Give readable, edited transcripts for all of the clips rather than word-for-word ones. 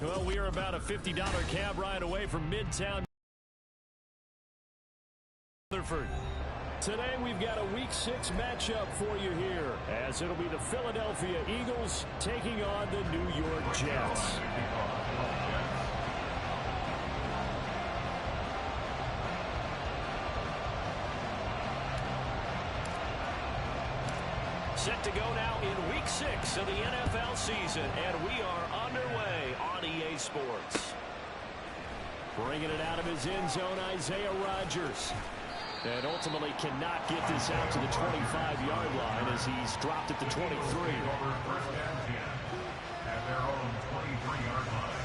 Well, we are about a $50 cab ride away from Midtown Rutherford. Today we've got a Week 6 matchup for you here, as it'll be the Philadelphia Eagles taking on the New York Jets. Set to go now in Week 6 of the NFL season, and we are underway on EA Sports. Bringing it out of his end zone, Isaiah Rodgers. And ultimately cannot get this out to the 25-yard line as he's dropped at the 23. First and 10 at their own 23-yard line.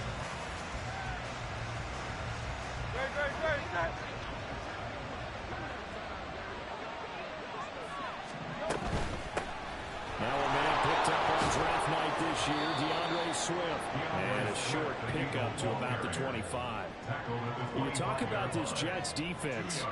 Now a man picked up on draft night this year, DeAndre Swift. And a short pickup to about the 25. When you talk about this Jets defense,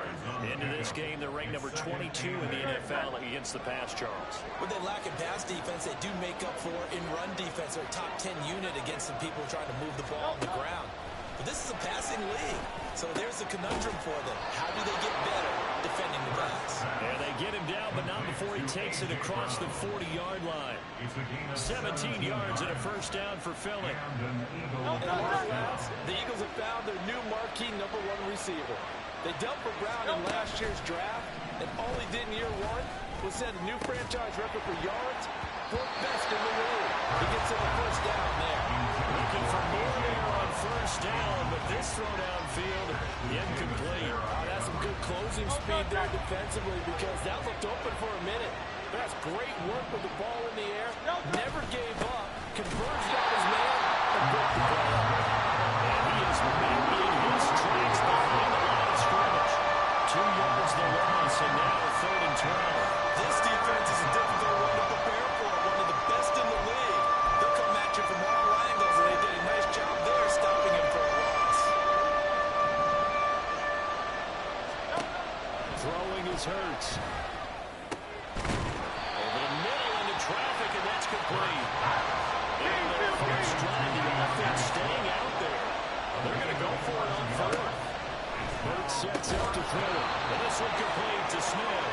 into this game, they're ranked number 22 in the NFL against the pass, Charles. When they lack in pass defense, they do make up for in run defense. They're a top 10 unit against some people trying to move the ball on the ground. But this is a passing league, so there's a conundrum for them. How do they get better defending the pass? And they get him down, but not before he takes it across the 40-yard line. 17 yards and a first down for Philly. The Eagles have found their new marquee #1 receiver. They dealt for Brown in last year's draft, and all he did in year 1 was set a new franchise record for yards, 4th best in the league. He gets in the first down there. Looking for more there on first down, but this throw downfield, incomplete. That's some good closing speed there defensively, because that looked open for a minute. That's great work with the ball in the air. Never gave up. Converged on his man and broke the ball up. And he is making his tracks behind the line of scrimmage. 2 yards the loss, and now 3rd and 12. This defense is a difficult one to prepare for. One of the best in the league. They'll come at you from all angles, and they did a nice job there stopping him for a loss. Throwing is Hurts. Over the middle into traffic, and that's complete. And their first drive, the offense staying out there. They're going to go for it on 4th. Hurts sets up to throw it. And this one complete to Smith.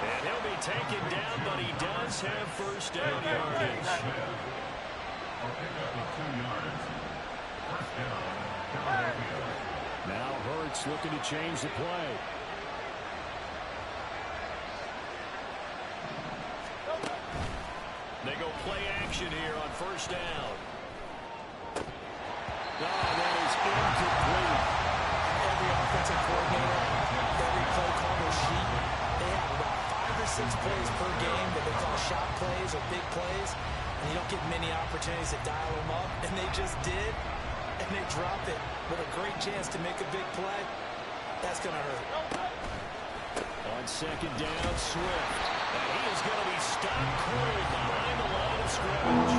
And he'll be taken down, but he does have first down yardage. Now Hurts looking to change the play. They go play action here on first down. That is incomplete. Every offensive coordinator, every play caller sheet, they have about 5 or 6 plays per game that they call shot plays or big plays, and you don't get many opportunities to dial them up, and they just did, and they drop it with a great chance to make a big play. That's going to hurt. On second down, Swift. And he is going to be stopped cold behind the line of scrimmage.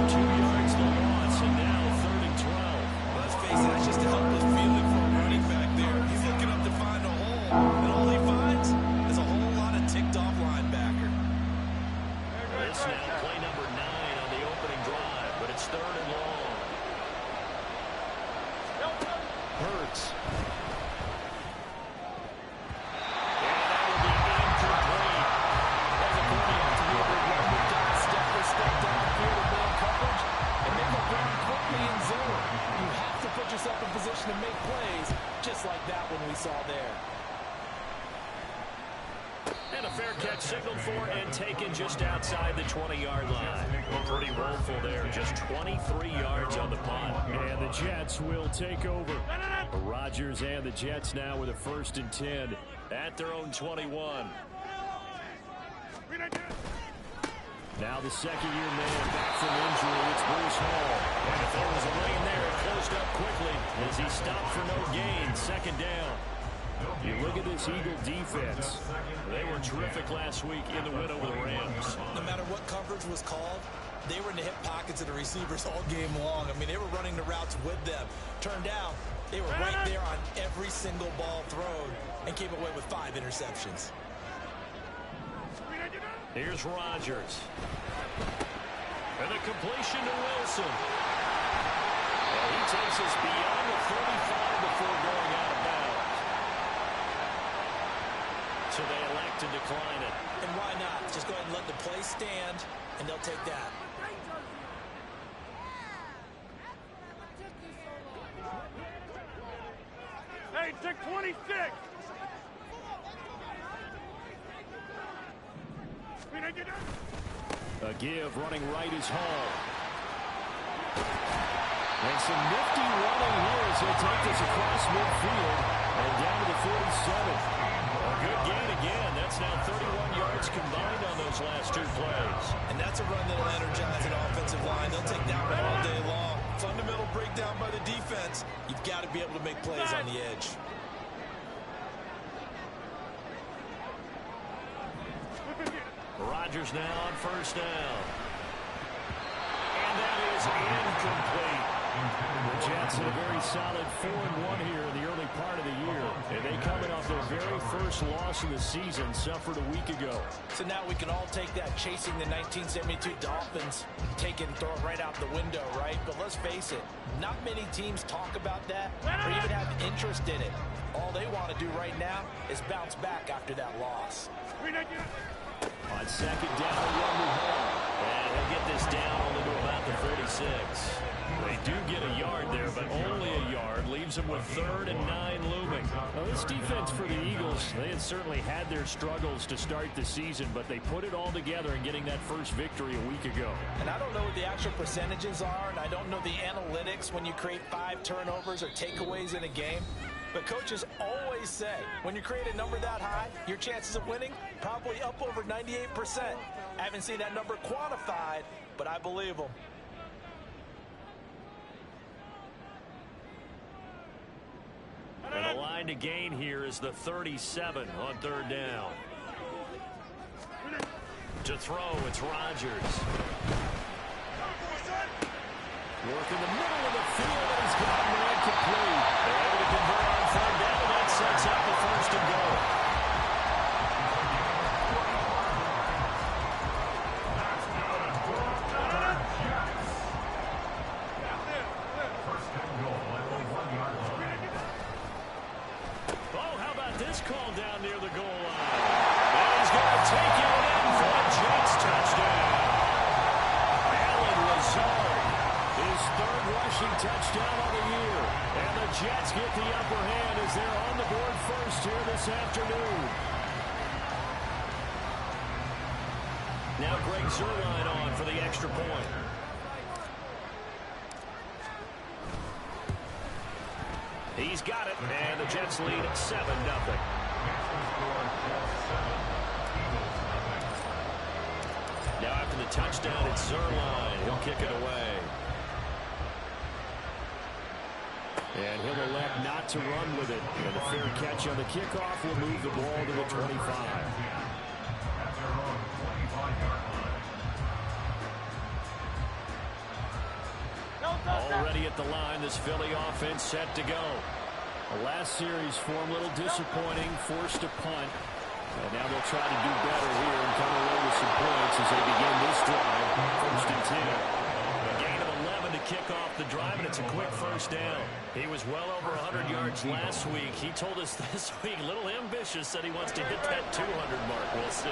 2 yards the loss, and now 3rd and 12. Let's face it, it's just a helpless feeling for a running back there. He's looking up to find a hole, and all he finds is a whole lot of ticked-off linebacker. This now play number 9 on the opening drive, but it's 3rd and long. Hurts. Yourself in position to make plays just like that one we saw there. And a fair catch signaled for and taken just outside the 20-yard line. Pretty rollful there, just 23 yards on the punt. And the Jets will take over. Rodgers and the Jets now with a 1st and 10 at their own 21. Now the second-year man back from injury. It's Bruce Hall. And if there was a lane there, it closed up quickly as he stopped for no gain. 2nd down. You look at this Eagle defense. They were terrific last week in the win over the Rams. No matter what coverage was called, they were in the hip pockets of the receivers all game long. I mean, they were running the routes with them. Turned out, they were right there on every single ball thrown and came away with 5 interceptions. Here's Rodgers. And the completion to Wilson. He takes us beyond the 35 before going out of bounds. So they elect to decline it. And why not? Just go ahead and let the play stand, and they'll take that. Hey, take 26! A give running right is Hall. And some nifty running here as they take this across midfield and down to the 47. A good gain again. That's now 31 yards combined on those last two plays. And that's a run that'll energize an offensive line. They'll take that one all day long. Fundamental breakdown by the defense. You've got to be able to make plays on the edge. Rodgers now on first down. And that is incomplete. The Jets had a very solid 4-1 here in the early part of the year. And they coming off their very first loss of the season, suffered a week ago. So now we can all take that chasing the 1972 Dolphins, take it and throw it right out the window, right? But let's face it, not many teams talk about that or even have interest in it. All they want to do right now is bounce back after that loss. On second down, run with Hall. And he'll get this down only to about the 36. They do get a yard there, but only a yard. Leaves them with 3rd and 9 looming. Now, this defense for the Eagles, they had certainly had their struggles to start the season, but they put it all together in getting that first victory a week ago. And I don't know what the actual percentages are, and I don't know the analytics when you create 5 turnovers or takeaways in a game. But coaches always say, when you create a number that high, your chances of winning probably up over 98%. I haven't seen that number quantified, but I believe them. And the line to gain here is the 37 on 3rd down. To throw, it's Rodgers. Work in the middle of the field, and he's got man complete. They're able to convert on 3rd down, and that sets up the 1st and goal. Oh, how about this call down near the goal line? And he's going to take it in for a Jets touchdown. Allen Lazard. His 3rd rushing touchdown of the year. And the Jets get the upper hand as they're on the board first here this afternoon. Now Greg Zuerlein on for the extra point. He's got it, and the Jets lead at 7-0. Now after the touchdown, it's Zuerlein. He'll kick it away. And he'll elect not to run with it. And a fair catch on the kickoff will move the ball to the 25. Already at the line, this Philly offense set to go. The last series form a little disappointing, forced to punt. And now they'll try to do better here and come away with some points as they begin this drive. 1st and 10. A gain of 11 to kick off the drive, and it's a quick 1st down. He was well over 100 yards last week. He told us this week, a little ambitious, said he wants to hit that 200 mark. We'll see.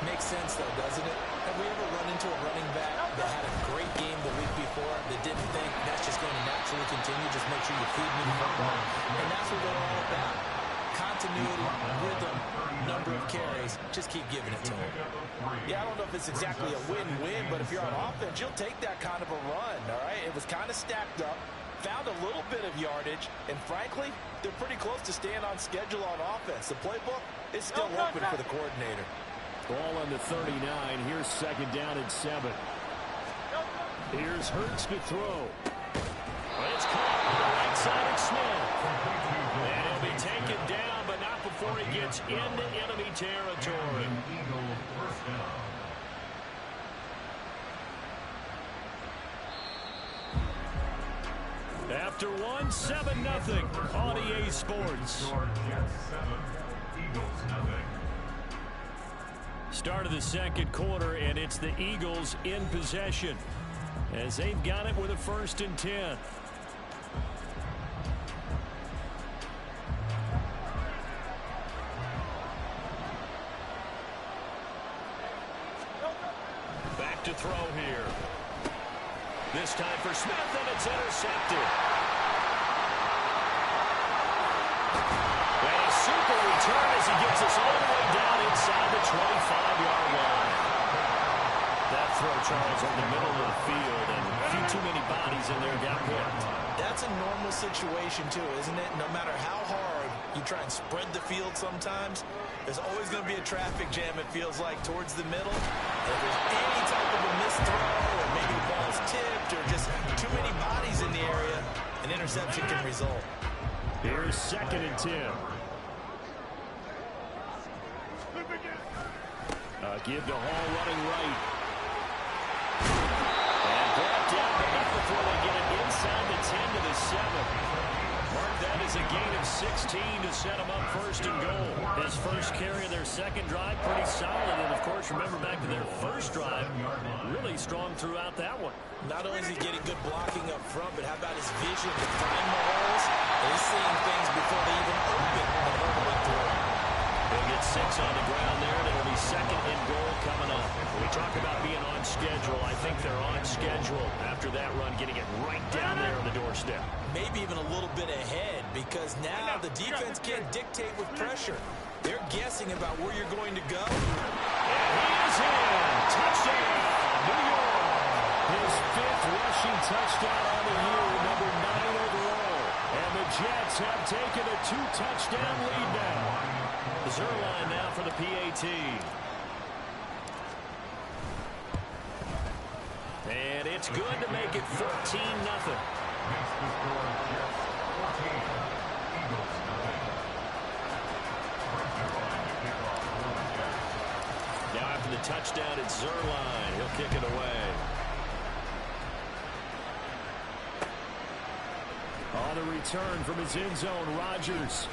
Makes sense, though, doesn't it? Have we ever run into a running back that had a great game the week before that didn't think that's just going to naturally continue? Just make sure you feed me the football. And that's what they're all about. Continuity, rhythm, number of carries. Just keep giving it to him. Yeah, I don't know if it's exactly a win-win, but if you're on offense, you'll take that kind of a run, all right? It was kind of stacked up, found a little bit of yardage, and frankly, they're pretty close to staying on schedule on offense. The playbook is still open for the coordinator. Ball on the 39. Here's 2nd down and 7. Here's Hurts to throw. It's caught on the right side of Smith. And he'll be taken down, but not before he gets into enemy territory. After one, 7-0 on EA Sports. Start of the 2nd quarter, and it's the Eagles in possession as they've got it with a 1st and 10. to throw here. This time for Smith, and it's intercepted. And a super return as he gets us all the way down inside the 25-yard line. That throw, Charles, in the middle of the field, and a few too many bodies in there got picked. That's a normal situation, too, isn't it? No matter how hard you try and spread the field sometimes, there's always going to be a traffic jam, it feels like, towards the middle. And if there's any type of a missed throw, or maybe the ball's tipped, or just too many bodies in the area, an interception can result. Here's 2nd and 10. Give to Hall running right. And brought down, but not before they get it inside the 10 to the 7. Mark that as a gain of 16 to set them up 1st and goal. His first carry of their 2nd drive, pretty solid. And, of course, remember back to their 1st drive, really strong throughout that one. Not only is he getting good blocking up front, but how about his vision to find the holes? He's seeing things before they even open and hurtling through. They'll get 6 on the ground there, and it'll be 2nd and goal coming up. When we talk about being on schedule, I think they're on schedule after that run, getting it right down there on the doorstep. Maybe even a little bit ahead, because now the defense can't dictate with pressure. They're guessing about where you're going to go. And he is in. Touchdown, New York. His 5th rushing touchdown on the year, number 9 overall. And the Jets have taken a 2-touchdown lead now. Zuerlein now for the PAT. And it's good to make it 14-0. Now after the touchdown, it's Zuerlein. He'll kick it away. On the return from his end zone, Rodgers.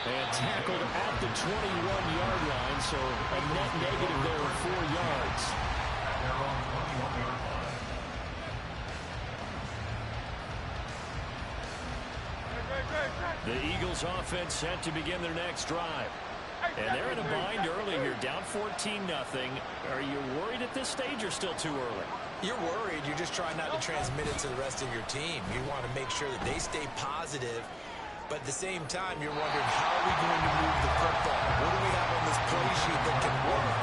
And tackled at the 21-yard line, so a net negative there of 4 yards. The Eagles offense set to begin their next drive. And they're in a bind early here, down 14-0. Are you worried at this stage or still too early? You're worried. You're just trying not to transmit it to the rest of your team. You want to make sure that they stay positive. But at the same time, you're wondering, how are we going to move the football? What do we have on this play sheet that can work?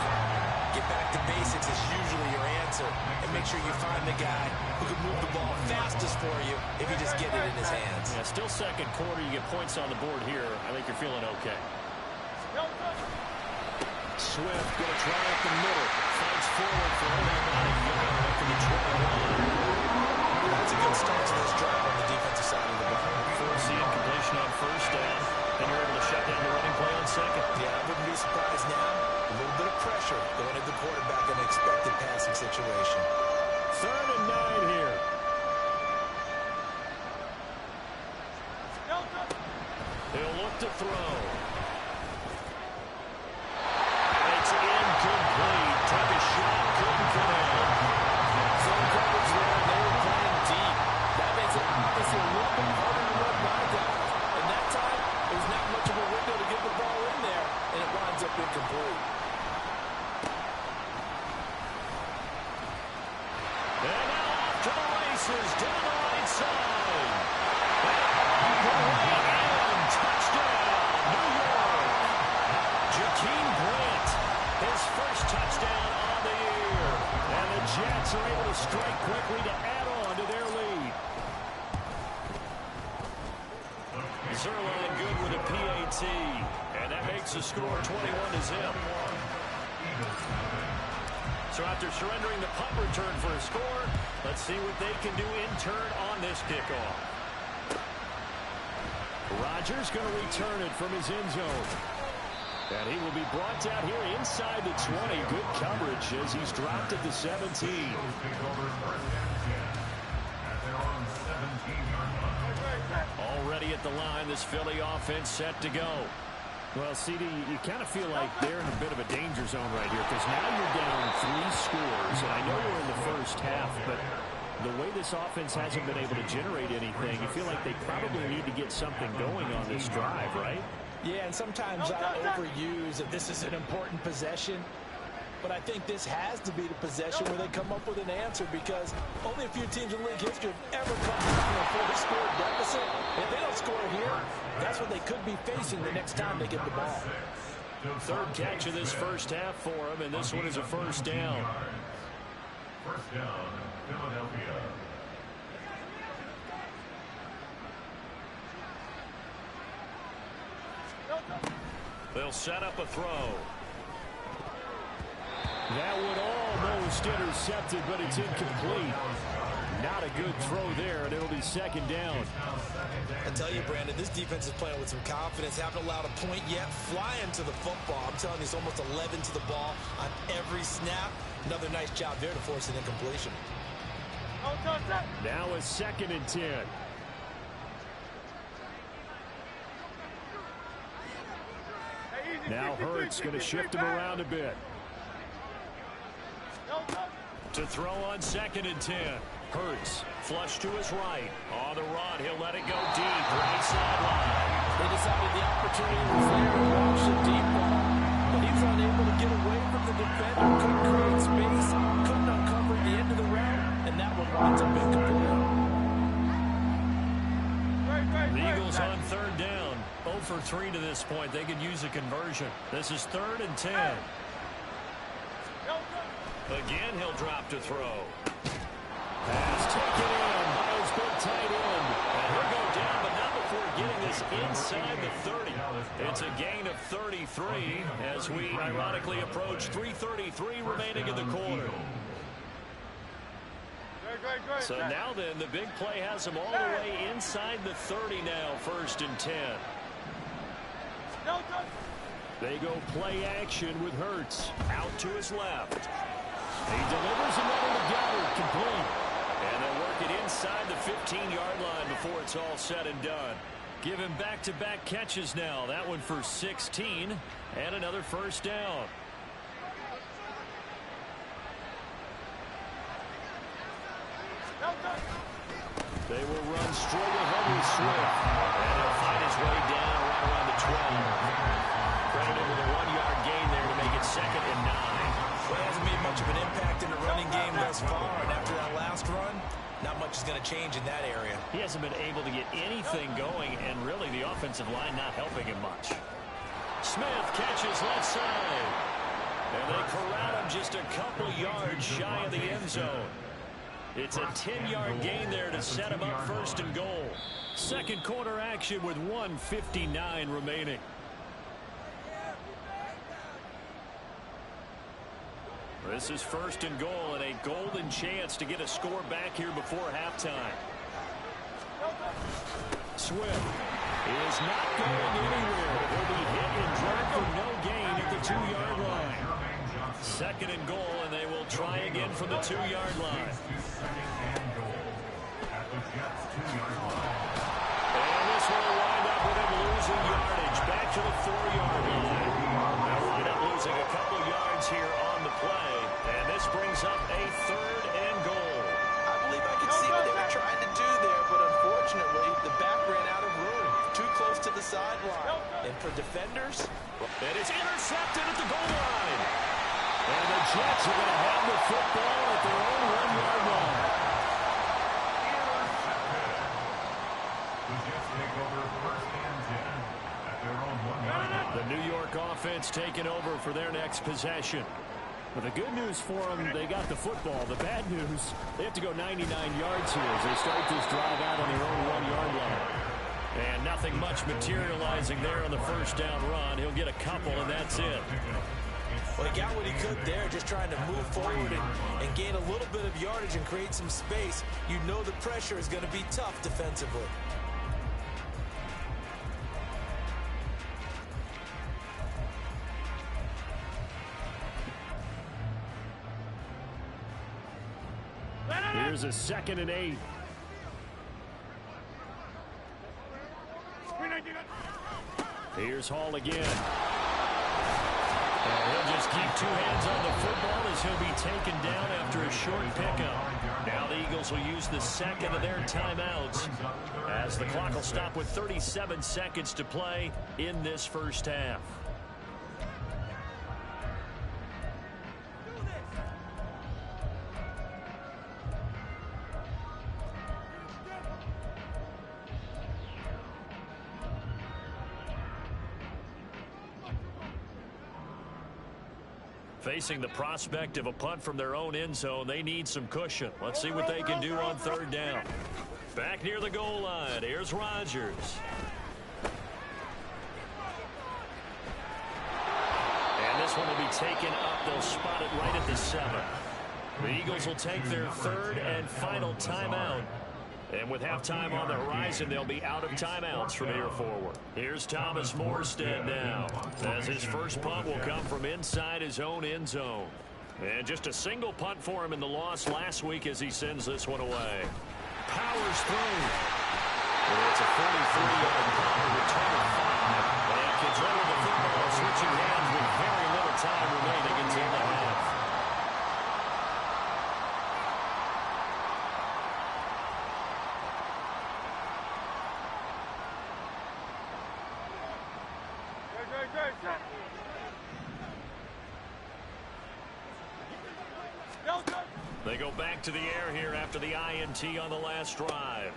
Get back to basics is usually your answer. And make sure you find the guy who can move the ball fastest for you if you just get it in his hands. Yeah, still 2nd quarter. You get points on the board here. I think you're feeling okay. Swift going to try up the middle. Fights forward for about a yard after the 21. That's a good start to this drive on the defensive side of the ball. Force the incompletion on 1st down, and you're able to shut down the running play on 2nd. Yeah, I wouldn't be surprised now. A little bit of pressure going at the quarterback in an expected passing situation. 3rd and 9 here. He'll look to throw. It's incomplete. Took a shot, couldn't come in. Zone coverage there, they were playing deep. That makes it obviously a little bit harder to run by guys. And that time, there's not much of a window to get the ball in there, and it winds up incomplete. And now off to the races, down the right side. And way in, touchdown, New York. Jakeem Grant, his first touchdown on the year. And the Jets are able to strike quickly to add on to their lead. Zuerlein good with a PAT. And that makes the score 21-0. So after surrendering the punt return for a score, let's see what they can do in turn on this kickoff. Rodgers going to return it from his end zone. And he will be brought down here inside the 20. Good coverage as he's dropped at the 17. Already at the line, this Philly offense set to go. Well, CD, you kind of feel like they're in a bit of a danger zone right here because now you're down 3 scores. And I know you're in the first half, but the way this offense hasn't been able to generate anything, you feel like they probably need to get something going on this drive, right? Yeah, and sometimes I overuse that this is an important possession. but I think this has to be the possession where they come up with an answer, because only a few teams in league history have ever come back from a 4-score deficit. If they don't score here, that's what they could be facing the next time they get the ball. Third catch of this first half for him, and this one is a first down. First down, Philadelphia. They'll set up a throw. That one almost intercepted, but it's incomplete. Not a good throw there, and it'll be second down. I tell you, Brandon, this defense is playing with some confidence. Haven't allowed a point yet. Flying to the football. I'm telling you, it's almost 11 to the ball on every snap. Another nice job there to force an incompletion. Now a 2nd and 10. Now Hurts going to shift him around a bit. To throw on 2nd and 10. Hurts flush to his right. On the run, he'll let it go deep. Right sideline. They decided the opportunity was there to launch a deep ball, but he was unable to get away from the defender. Couldn't create space. Couldn't uncover the end of the route, and that one winds up incomplete. The Eagles on 3rd down. 0 for 3 to this point. They could use a conversion. This is 3rd and 10. Again, he'll drop to throw. Pass taken in by his big tight end. And he'll go down, but not before getting this inside the 30. It's a gain of 33 as we ironically approach 3:33 remaining in the quarter. So now then, the big play has him all the way inside the 30 now, 1st and 10. They go play action with Hurts. Out to his left. He delivers another to Goddard, complete. And they'll work it inside the 15-yard line before it's all said and done. Give him back-to-back catches now. That one for 16 and another first down. They will run straight ahead with Swift. And he'll find his way down right around the 12. Brandon with a 1-yard gain there to make it 2nd and 9. Well, it hasn't made much of an impact in the running game thus far, and after that last run, not much is going to change in that area. He hasn't been able to get anything going, and really the offensive line not helping him much. Smith catches left side. And they corral him just a couple yards shy of the end zone. It's a 10-yard gain there to set him up 1st and goal. Second quarter action with 1:59 remaining. This is 1st and goal and a golden chance to get a score back here before halftime. Swift is not going anywhere. He'll be hit and dropped for no gain at the 2-yard line. 2nd and goal, and they will try again from the 2-yard line. And this will wind up with him losing yardage. Back to the 4-yard line. They'll wind up losing a couple yards here on the play. And this brings up a 3rd and goal. I believe I could see what they were trying to do there, but unfortunately, the back ran out of room. Too close to the sideline. And for defenders, and it's intercepted at the goal line. And the Jets are going to have the football at their own 1-yard line. The Jets take over 1st and 10 at their own 1-yard line. The New York offense taking over for their next possession. But the good news for them, they got the football. The bad news, they have to go 99 yards here as they start this drive out on their own 1-yard line. And nothing much materializing there on the first down run. He'll get a couple, and that's it. well, he got what he could there, just trying to move forward and gain a little bit of yardage and create some space. You know the pressure is going to be tough defensively. Here's a 2nd and 8. Here's Hall again. And he'll just keep 2 hands on the football as he'll be taken down after a short pickup. Now the Eagles will use the 2nd of their timeouts as the clock will stop with 37 seconds to play in this first half. Facing the prospect of a punt from their own end zone, they need some cushion. Let's see what they can do on third down. Back near the goal line, here's Rodgers. And this one will be taken up. They'll spot it right at the 7. The Eagles will take their third and final timeout. And with halftime on the horizon, they'll be out of timeouts from here forward. Here's Thomas Morstead now, as his first punt will come from inside his own end zone. And just a single punt for him in the loss last week as he sends this one away. Powers through. And it's a 43-yard punt to return of 5. And control of the football switching hands with very little time remaining until the half. They go back to the air here after the INT on the last drive.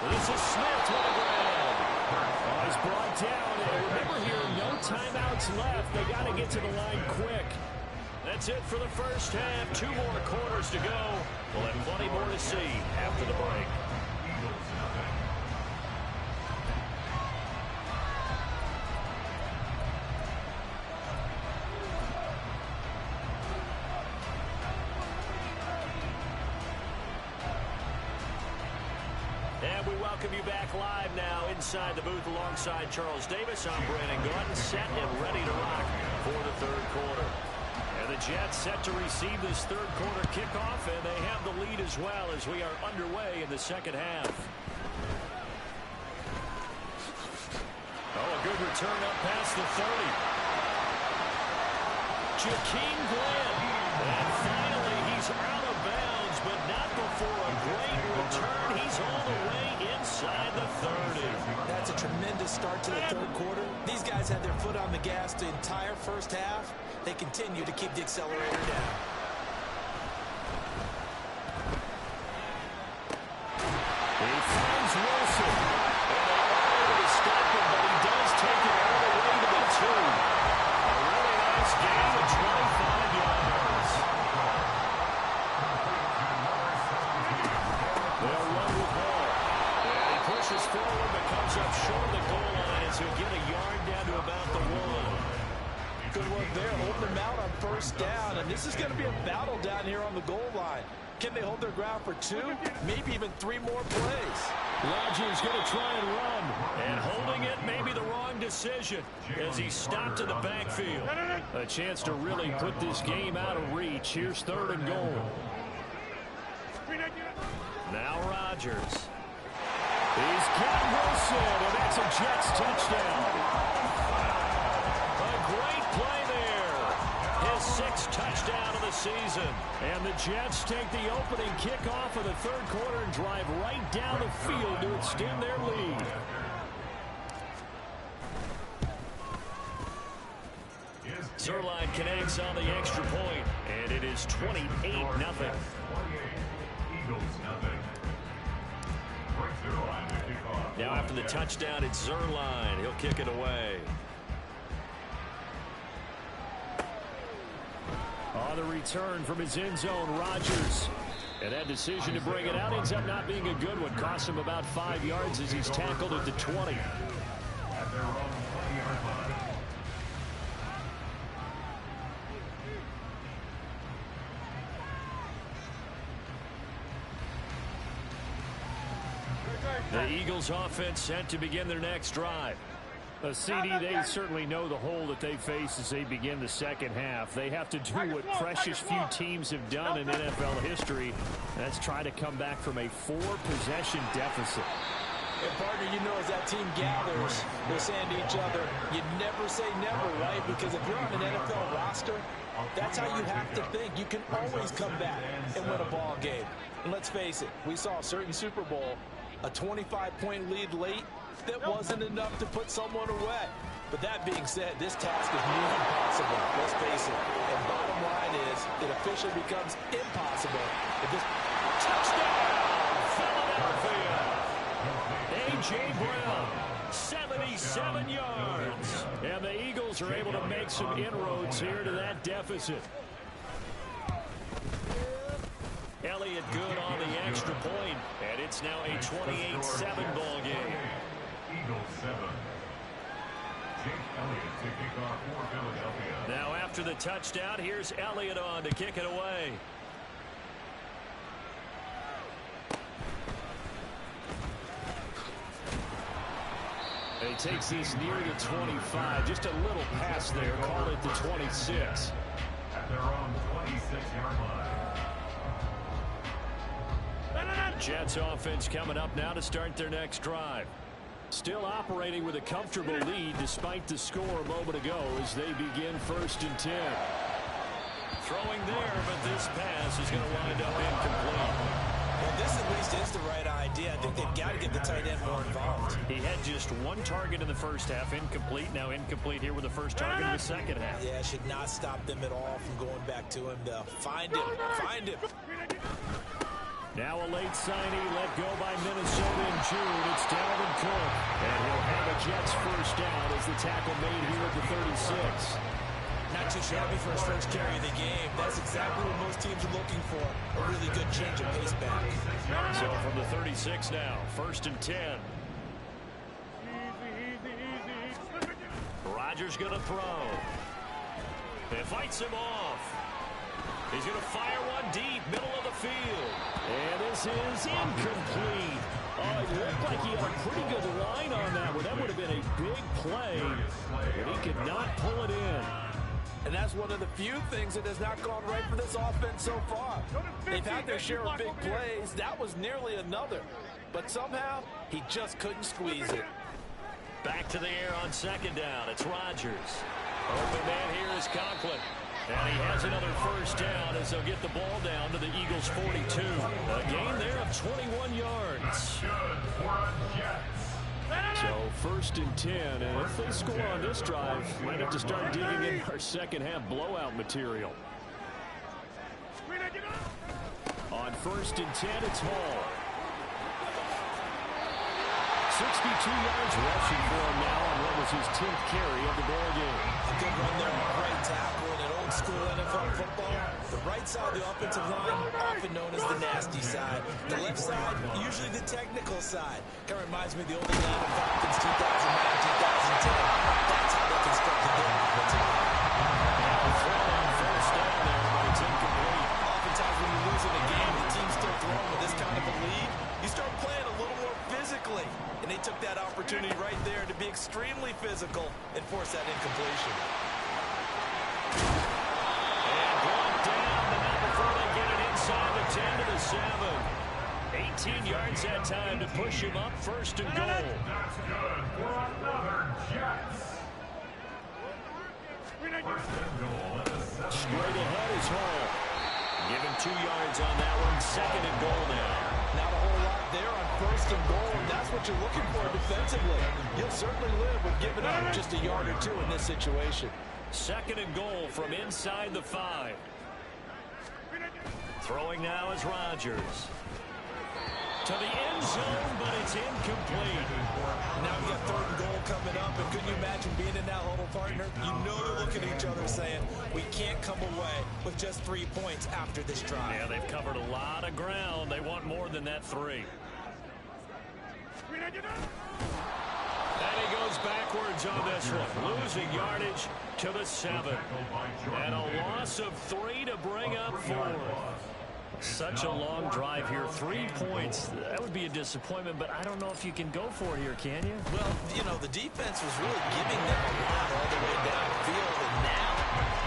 This is Smith with a grab. Oh, he's brought down. And remember here, no timeouts left. They got to get to the line quick. That's it for the first half. 2 more quarters to go. We'll have plenty more to see after the break. And we welcome you back live now inside the booth alongside Charles Davis. I'm Brandon Gordon, set and ready to rock for the third quarter. And the Jets set to receive this third quarter kickoff, and they have the lead as well as we are underway in the second half. Oh, a good return up past the 30. Jakeem Grant. And finally, he's out of bounds, but not before a great return. He's all the way inside the 30. That's a tremendous start to the third quarter. These guys had their foot on the gas the entire first half. They continue to keep the accelerator down. He finds Wilson. And they're able to stop him, but he does take it all the way to the 2. A really nice gain of 25 yards. They'll run with ball. And he pushes forward, but comes up short of the goal line as he'll get a yard down to about the 1. Good work there, holding them out on first down, and this is going to be a battle down here on the goal line. Can they hold their ground for 2, maybe even 3 more plays? Rodgers going to try and run, and holding it may be the wrong decision as he stopped in the backfield. A chance to really put this game out of reach. Here's third and goal. Now Rodgers. He's got Wilson, and that's a Jets touchdown. A great play there. His 6th touchdown of the season. And the Jets take the opening kickoff of the third quarter and drive right down the field to extend their lead. Zerline connects on the extra point, and it is 28-0. Now after the touchdown, it's Zerline. He'll kick it away. On the return from his end zone, Rodgers. And that decision to bring it out ends up not being a good one. Cost him about 5 yards as he's tackled at the 20. At their own 20-yard line. The Eagles offense set to begin their next drive. CD, they certainly know the hole that they face as they begin the second half. They have to do what precious few teams have done in NFL history. That's try to come back from a 4-possession deficit. And partner, you know, as that team gathers, they're saying to each other, you never say never, right? Because if you're on an NFL roster, that's how you have to think. You can always come back and win a ball game. And let's face it, we saw a certain Super Bowl, a 25-point lead late, that wasn't enough to put someone away. But that being said, this task is near impossible. Let's face it. And bottom line is, it officially becomes impossible if this Touchdown, Philadelphia. A.J. Brown, 77 yards. And the Eagles are able to make some inroads here to that deficit. good on the extra point, and it's now a 28-7 ball game. Eagles 7. Jake Elliott to kick off for Philadelphia. Now after the touchdown, here's Elliott on to kick it away. He takes this near the 25. Just a little pass there. Call it the 26. At their own 26-yard line. Jets offense coming up now to start their next drive. Still operating with a comfortable lead despite the score a moment ago as they begin 1st and 10. Throwing there, but this pass is going to wind up incomplete. Well, this at least is the right idea. I think they've got to get the tight end more involved. He had just one target in the first half, incomplete. Now incomplete here with the first target in the second half. Yeah, should not stop them at all from going back to him. They'll find him. Find him. Now a late signee let go by Minnesota in June. It's Dalvin Cook. And he'll have a Jets first down as the tackle made here at the 36. Not too shabby for his first carry of the game. That's exactly what most teams are looking for. A really good change of pace back. So from the 36 now, 1st and 10. Rodgers going to throw. It fights him off. He's going to fire one deep, middle of the field. And this is incomplete. Oh, it looked like he had a pretty good line on that one. That would have been a big play, but he could not pull it in. And that's one of the few things that has not gone right for this offense so far. They've had their share of big plays. That was nearly another. But somehow, he just couldn't squeeze it. Back to the air on 2nd down. It's Rodgers. Open man here is Conklin. And he has another first down as they'll get the ball down to the Eagles' 42. A gain there of 21 yards. So 1st and 10, and if they score on this drive, might have to start digging in our second half blowout material. On 1st and 10, it's Hall. 62 yards rushing for him now on what was his 10th carry of the ball game. A good run there on the right tackle in an old school NFL football. The right side of the offensive line, often known as the nasty side. The left side, usually the technical side. Kind of reminds me of the old Atlanta Falcons 2009-2010. That's how they constructed their offensive line. Throw on first down there, but it's incomplete. Oftentimes when you lose in a game, the team's still throwing with this kind of a lead. You start playing a little more physically. And they took that opportunity right there to be extremely physical and force that incompletion. And brought down, but not before they get it inside the 10 to the 7. 18 yards that time to push him up 1st and goal. That's good for another Jets. 1st and goal at the 7. Straight ahead is Hall. Given 2 yards on that one. 2nd and goal now. Not a whole lot there on 1st and goal, and that's what you're looking for defensively. You'll certainly live with giving up just a yard or two in this situation. 2nd and goal from inside the 5. Throwing now is Rodgers. To the end zone, but it's incomplete. Now we got 3rd and goal coming up, and couldn't you imagine being in that huddle, partner? You know they're looking at each other saying, we can't come away with just 3 points after this drive. Yeah, they've covered a lot of ground. They want more than that 3. And he goes backwards on this one, losing yardage to the 7. And a loss of 3 to bring up 4. Such a long drive here. 3 points. That would be a disappointment, but I don't know if you can go for it here, can you? Well, you know, the defense was really giving them a lot all the way downfield, and now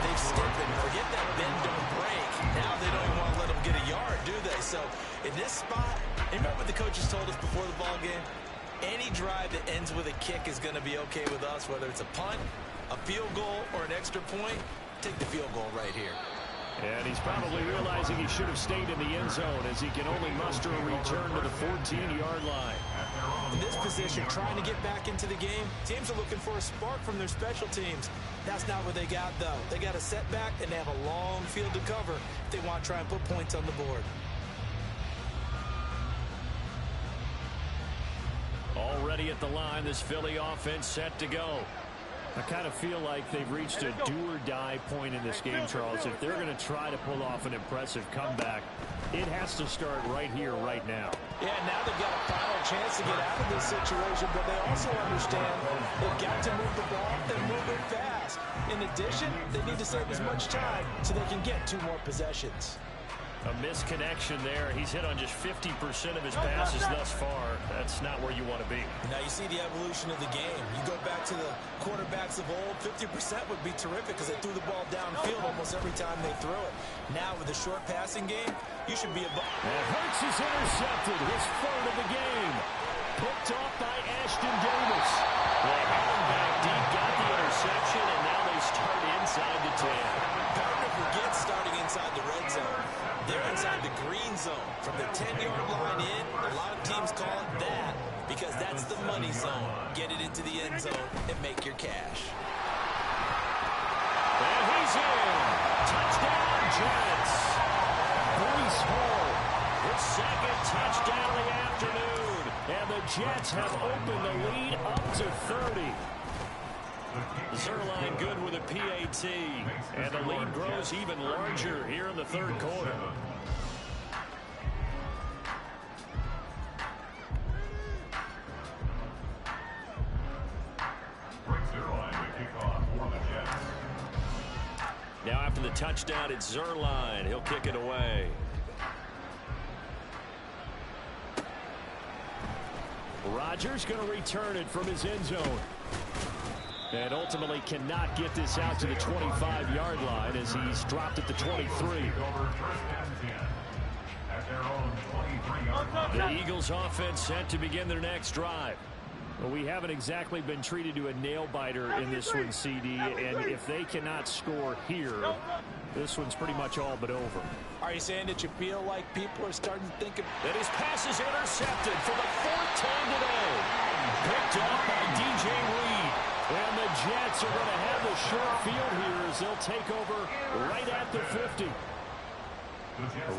they've stepped in. Forget that bend, don't break. Now they don't even want to let them get a yard, do they? So in this spot, remember what the coaches told us before the ball game? Any drive that ends with a kick is going to be okay with us, whether it's a punt, a field goal, or an extra point. Take the field goal right here. And he's probably realizing he should have stayed in the end zone as he can only muster a return to the 14-yard line. In this position, trying to get back into the game, teams are looking for a spark from their special teams. That's not what they got, though. They got a setback, and they have a long field to cover if they want to try and put points on the board. Already at the line, this Philly offense set to go. I kind of feel like they've reached a do-or-die point in this game, Charles. If they're going to try to pull off an impressive comeback, it has to start right here, right now. Yeah, now they've got a final chance to get out of this situation, but they also understand they've got to move the ball and move it fast. In addition, they need to save as much time so they can get 2 more possessions. A misconnection there. He's hit on just 50% of his passes thus far. That's not where you want to be. Now you see the evolution of the game. You go back to the quarterbacks of old, 50% would be terrific because they threw the ball downfield almost every time they threw it. Now with a short passing game, you should be above. And Hurts is intercepted. His 3rd of the game. Picked off by Ashton Davis. They had him back deep, got the interception, and now they start inside the 10. Don't forget starting inside the red zone. They're inside the green zone. From the 10-yard line in, a lot of teams call it that because that's the money zone. Get it into the end zone and make your cash. And he's in. Touchdown, Jets. Breece Hall, his 2nd touchdown of the afternoon. And the Jets have opened the lead up to 30. Zerline good with a PAT, and the lead grows even larger here in the 3rd quarter. Now after the touchdown, it's Zerline. He'll kick it away. Rodgers going to return it from his end zone. And ultimately cannot get this out to the 25-yard line as he's dropped at the 23. The Eagles offense set to begin their next drive. Well, we haven't exactly been treated to a nail-biter in this one, CD, and if they cannot score here, this one's pretty much all but over. Are you saying that you feel like people are starting to think of... And his pass is intercepted for the 4th time today. Picked off by DJ Reed. And the Jets are going to have the short field here as they'll take over right at the 50.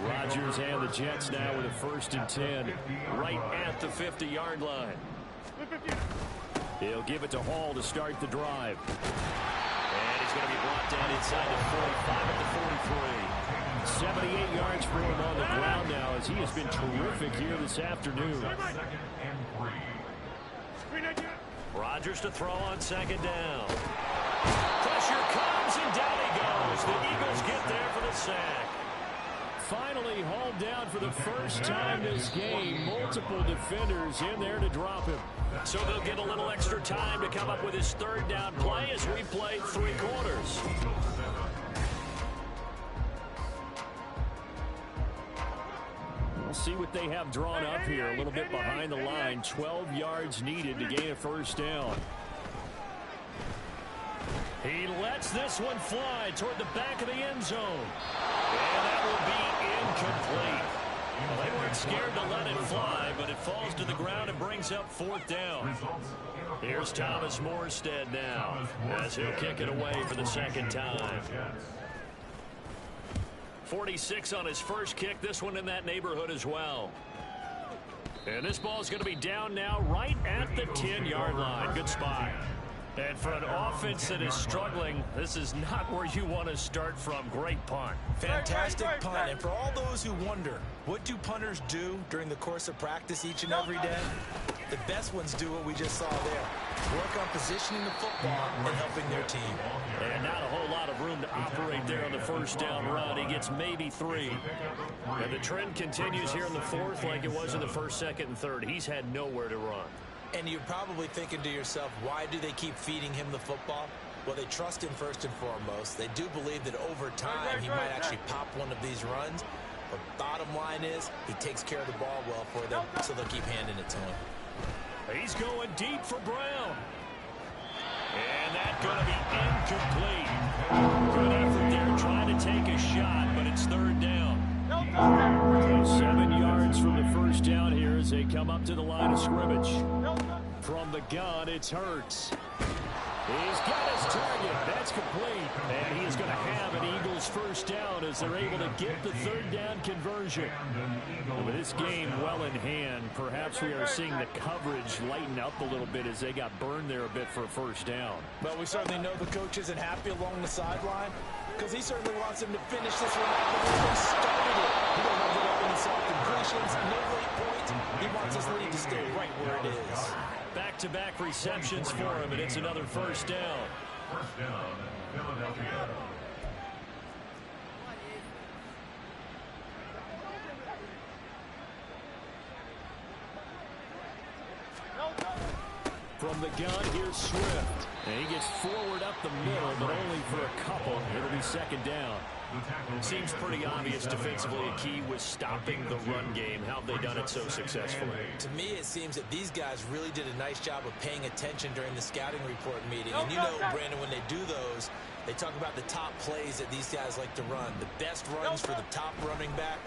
Rodgers and the Jets now with a 1st and 10 right at the 50-yard line. He'll give it to Hall to start the drive. And he's going to be brought down inside the 45 at the 43. 78 yards for him on the ground now as he has been terrific here this afternoon. Rodgers to throw on 2nd down. Pressure comes and down he goes. The Eagles get there for the sack. Finally hauled down for the first time this game. Multiple defenders in there to drop him. So they'll get a little extra time to come up with his 3rd down play as we play 3 quarters. We'll see what they have drawn up here. A little bit behind the line. 12 yards needed to gain a 1st down. He lets this one fly toward the back of the end zone. And that will be incomplete. Well, they weren't scared to let it fly, but it falls to the ground and brings up 4th down. Here's Thomas Morstead now as he'll kick it away for the 2nd time. 46 on his first kick. This one in that neighborhood as well. And this ball is going to be down now right at the 10-yard line. Good spot. And for an offense that is struggling, this is not where you want to start from. Great punt. Fantastic punt. And for all those who wonder, what do punters do during the course of practice each and every day? The best ones do what we just saw there. Work on positioning the football and helping their team. And not a whole lot of room to operate there on the 1st down run. He gets maybe 3. And the trend continues here in the 4th like it was in the 1st, 2nd, and 3rd. He's had nowhere to run. And you're probably thinking to yourself, why do they keep feeding him the football? Well, they trust him first and foremost. They do believe that over time he might actually pop one of these runs. But bottom line is, he takes care of the ball well for them, so they'll keep handing it to him. He's going deep for Brown. And that's going to be incomplete. Good effort there trying to take a shot, but it's 3rd down. So 7 yards from the 1st down here as they come up to the line of scrimmage. From the gun, it's Hurts. He's got his target. That's complete. And he is going to have an Eagles first down as they're able to get the third down conversion. And with this game well in hand, perhaps we are seeing the coverage lighten up a little bit as they got burned there a bit for a first down. But we certainly know the coach isn't happy along the sideline because he certainly wants him to finish this one out the way they started it. He doesn't want to get up any soft completions, no late points. He wants his lead to stay right where it is. Back-to-back receptions for him, and it's another first down. First down, Philadelphia. From the gun, here's Swift. And he gets forward up the middle, but only for a couple. It'll be second down. Seems pretty obvious defensively a key was stopping the run game. How have they done it so successfully? To me, it seems that these guys really did a nice job of paying attention during the scouting report meeting. And you know, Brandon, when they do those, they talk about the top plays that these guys like to run. The best runs for the top running back,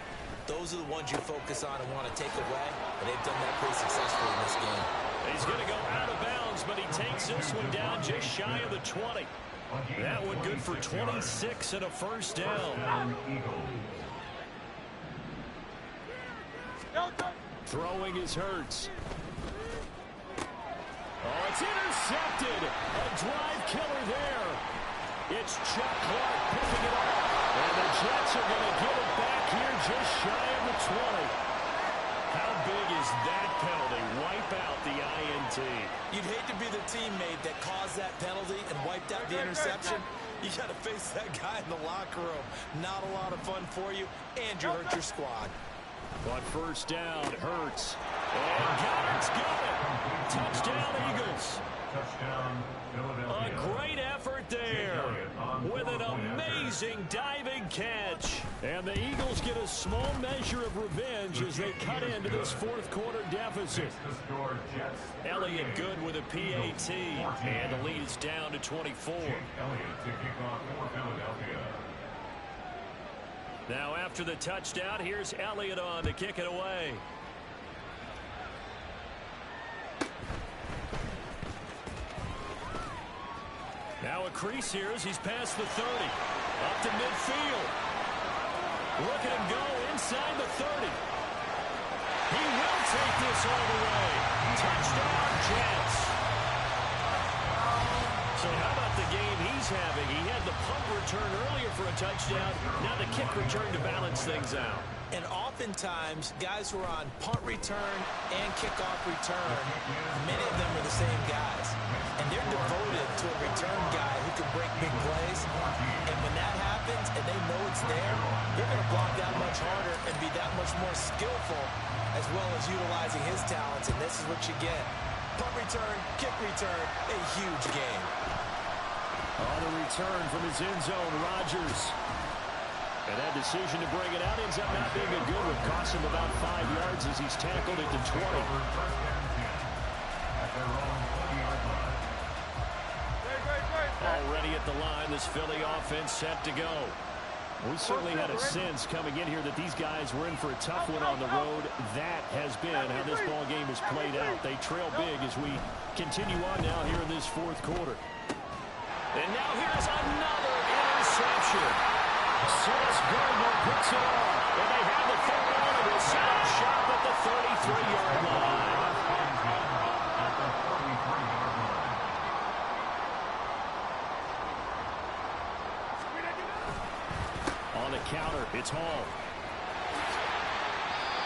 those are the ones you focus on and want to take away. And they've done that pretty successfully in this game. He's going to go out of bounds, but he takes this one down just shy of the 20. That one good for 26 and a first down. Throwing is Hurts. Oh, it's intercepted. A drive killer there. It's Chuck Clark picking it up. And the Jets are going to get it back here just shy of the 20. How big is that penalty? Wipe out the INT. You'd hate to be the teammate that caused that penalty and wiped out the interception. You got to face that guy in the locker room. Not a lot of fun for you, and you hurt your squad. On first down, Hurts. And Goddard's got it. Touchdown, Eagles. Touchdown, Philadelphia. A great effort there with an amazing diving catch. And the Eagles get a small measure of revenge as they cut into this fourth quarter deficit. Elliott good with a PAT. And the lead is down to 24. Elliott to kick off for Philadelphia. Now after the touchdown, here's Elliott on to kick it away. Now a crease here as he's past the 30. Up to midfield. Look at him go inside the 30. He will take this all the way. Touchdown, Jets. So how about the game he's having? He had the punt return earlier for a touchdown. Now the kick return to balance things out. And oftentimes, guys who are on punt return and kickoff return, many of them are the same guys. And they're devoted to a return guy who can break big plays. And when that happens and they know it's there, they're going to block that much harder and be that much more skillful, as well as utilizing his talents. And this is what you get. Punt return, kick return, a huge game. On the return from his end zone, Rodgers. And that decision to bring it out ends up not being a good one. Cost him about 5 yards as he's tackled at the 20. Already at the line, this Philly offense set to go. We certainly had a sense coming in here that these guys were in for a tough one on the road. That has been how this ball game has played out. They trail big as we continue on now here in this fourth quarter. And now here's another interception. Sauce Gardner picks it off. And they have the third on it. It's shot at the 33-yard line. On the counter, it's Hall.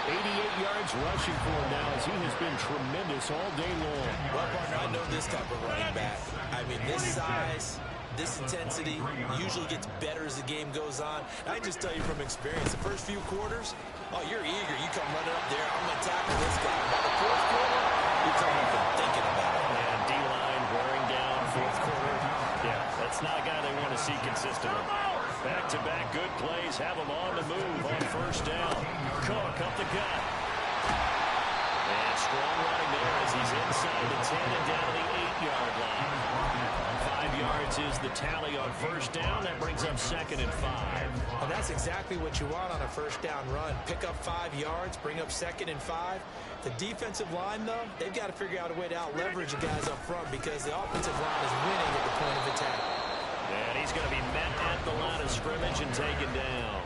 88 yards rushing for him now as he has been tremendous all day long. Well, partner, I know this type of running back. I mean, this size, this intensity usually gets better as the game goes on. I can just tell you from experience, the first few quarters, oh, you're eager. You come running up there. I'm going to tackle this guy. By the fourth quarter, you're coming up and thinking about it. And D-line wearing down fourth quarter. Yeah, that's not a guy they want to see consistently. Back-to-back good plays have him on the move on first down. Cook up the gut. And strong running there as he's inside the 10 and down the 8-yard line. 5 yards is the tally on first down. That brings up 2nd and 5. And that's exactly what you want on a first down run. Pick up 5 yards, bring up 2nd and 5. The defensive line, though, they've got to figure out a way to out-leverage the guys up front because the offensive line is winning at the point of attack. And he's going to be met at the line of scrimmage and taken down.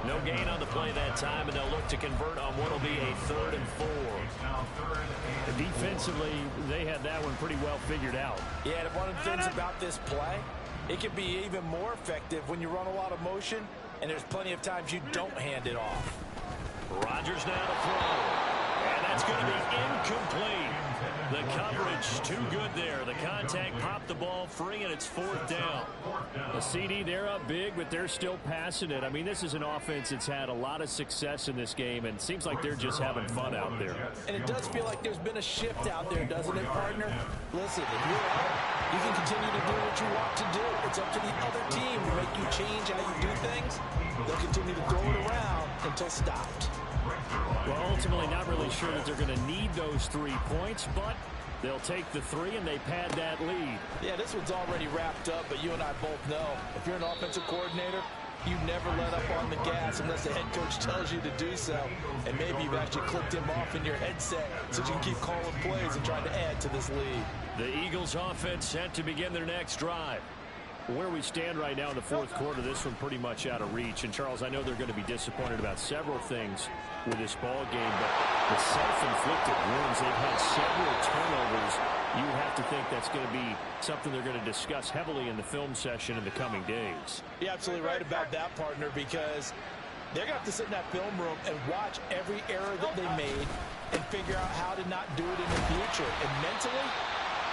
No gain on the play that time, and they'll look to convert on what will be a 3rd and 4. Defensively, they had that one pretty well figured out. Yeah, and one of the things about this play, it can be even more effective when you run a lot of motion, and there's plenty of times you don't hand it off. Rodgers now to throw. And that's going to be incomplete. The coverage too good there. The contact popped the ball free, and it's 4th down. The CD, they're up big, but they're still passing it. I mean, this is an offense that's had a lot of success in this game, and it seems like they're just having fun out there. And it does feel like there's been a shift out there, doesn't it, partner? Listen, if you're out, you can continue to do what you want to do. It's up to the other team to make you change how you do things. They'll continue to throw it around until stopped. Well, ultimately, not really sure that they're going to need those 3 points, but they'll take the 3 and they pad that lead. Yeah, this one's already wrapped up, but you and I both know if you're an offensive coordinator, you never let up on the gas unless the head coach tells you to do so. And maybe you've actually clicked him off in your headset so you can keep calling plays and trying to add to this lead. The Eagles offense set to begin their next drive. Where we stand right now in the 4th quarter, this one pretty much out of reach. And, Charles, I know they're going to be disappointed about several things with this ball game, but the self-inflicted wounds, they've had several turnovers. You would have to think that's going to be something they're going to discuss heavily in the film session in the coming days. You're absolutely right about that, partner, because they're going to have to sit in that film room and watch every error that they made and figure out how to not do it in the future. And mentally,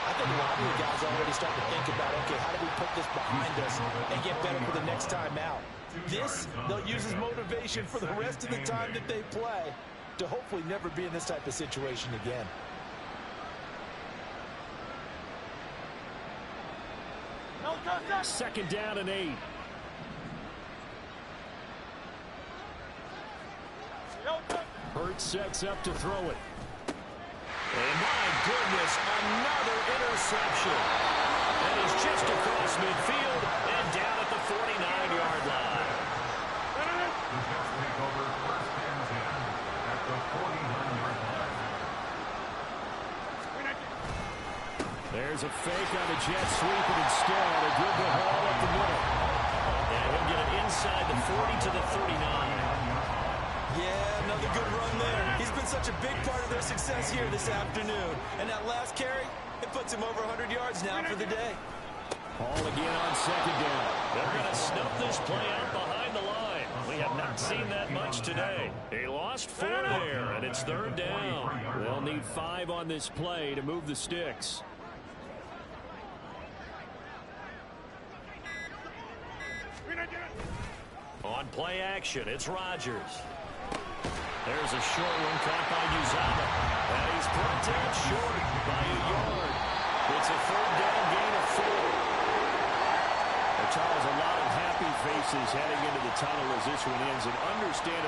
I think a lot of the guys are already starting to think about, okay, how do we put this behind us and get better for the next time out? This, they'll use as motivation for the rest of the time that they play to hopefully never be in this type of situation again. Second down and 8. Hurts sets up to throw it. And my goodness, another interception. And he's just across midfield and down at the 49-yard line. The Jets take over 1st and 10 at the 49-yard line. There's a fake on the jet sweep, and instead a good ball up the middle. And he'll get it inside the 40 to the 39. Yeah, another good run there. He's been such a big part of their success here this afternoon. And that last carry, it puts him over 100 yards now for the day. Ball again on 2nd down. They're going to snuff this play out behind the line. We have not seen that much today. They lost 4 there, and it's 3rd down. They'll need 5 on this play to move the sticks. On play action, it's Rodgers. There's a short one caught by Uzama. And he's brought down short by a yard. It's a 3rd down gain of 4. Well, Charles, a lot of happy faces heading into the tunnel as this one ends, and understandably